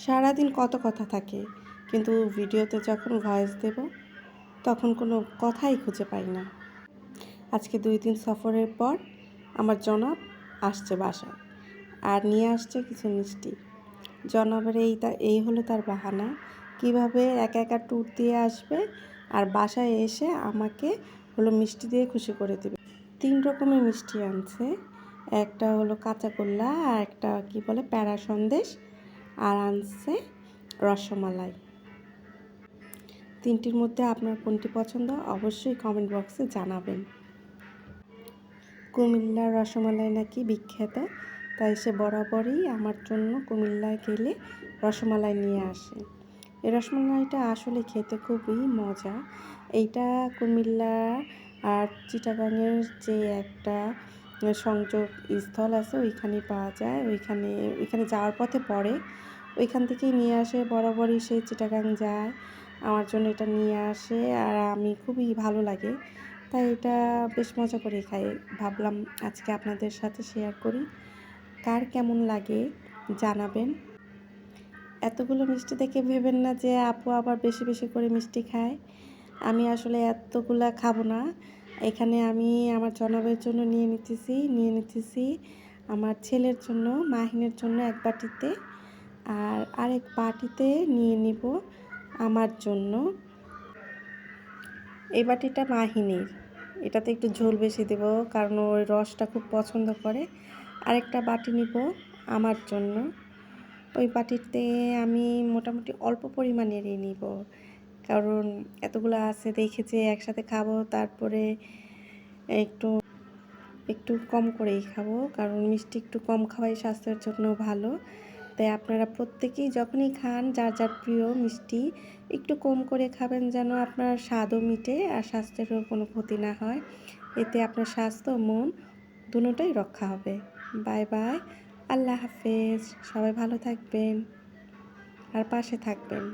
সারাদিন কত কথা থাকে, কিন্তু ভিডিওতে যখন ভয়েস দেব তখন কোনো কথাই খুঁজে পাই না। আজকে 2 দিন সফরের পর আমার জনাব আসছে বাসায়, আর নিয়ে আসছে কিছু মিষ্টি। জনাবের এই হলো তার বাহানা, কিভাবে একা একা ট্যুর দিয়ে আসবে আর বাসায় এসে আমাকে হলো মিষ্টি দিয়ে খুশি করে দেবে। 3 রকমের মিষ্টি আনছে। একটা হলো কাঁচাগোল্লা, আর একটা কি বলে প্যারা সন্দেশ, আর আনছে রসমালাই। 3টির মধ্যে আপনার কোনটি পছন্দ অবশ্যই কমেন্ট বক্সে জানাবেন। কুমিল্লার রসমালাই নাকি বিখ্যাত, তাই সে বরাবরই আমার জন্য কুমিল্লায় গেলে রসমালাই নিয়ে আসে। এই রসমালাইটা আসলে খেতে খুবই মজা। এইটা কুমিল্লা আর চিটাগাংয়ের যে একটা সংযোগ স্থল আছে ওইখানে পাওয়া যায়। ওইখানে যাওয়ার পথে পড়ে, ওইখান থেকেই নিয়ে আসে। বরাবরই সে চিটাগাং যায়, আমার জন্য এটা নিয়ে আসে, আর আমি খুবই ভালো লাগে, তাই এটা বেশ মজা করে খাই। ভাবলাম আজকে আপনাদের সাথে শেয়ার করি। কার কেমন লাগে জানাবেন। এতগুলো মিষ্টি দেখে ভেবেন না যে আপু আবার বেশি বেশি করে মিষ্টি খায়। আমি আসলে এতগুলা খাবো না। এখানে আমি আমার জনাবের জন্য নিয়ে নিতেছি আমার ছেলের জন্য, মাহিনের জন্য এক বাটিতে, আর আরেক বাটিতে নিয়ে নিব আমার জন্য। এই বাটিটা মাহিনের, এটাতে একটু ঝোল বেশি দেব কারণ ওই রসটা খুব পছন্দ করে। আরেকটা বাটি নিব আমার জন্য। ওই বাটিতে আমি মোটামুটি অল্প পরিমাণেরই নিব, কারণ এতগুলো আছে দেখে যে একসাথে খাবো, তারপরে একটু একটু কম করেই খাবো, কারণ মিষ্টি একটু কম খাওয়াই স্বাস্থ্যের জন্য ভালো। তাই আপনারা প্রত্যেকেই যখনই খান যার যার প্রিয় মিষ্টি একটু কম করে খাবেন, যেন আপনার স্বাদও মিটে আর স্বাস্থ্যেরও কোনো ক্ষতি না হয়। এতে আপনার স্বাস্থ্য মন দুটোই রক্ষা হবে। বাই বাই, আল্লাহ হাফেজ। সবাই ভালো থাকবেন আর পাশে থাকবেন।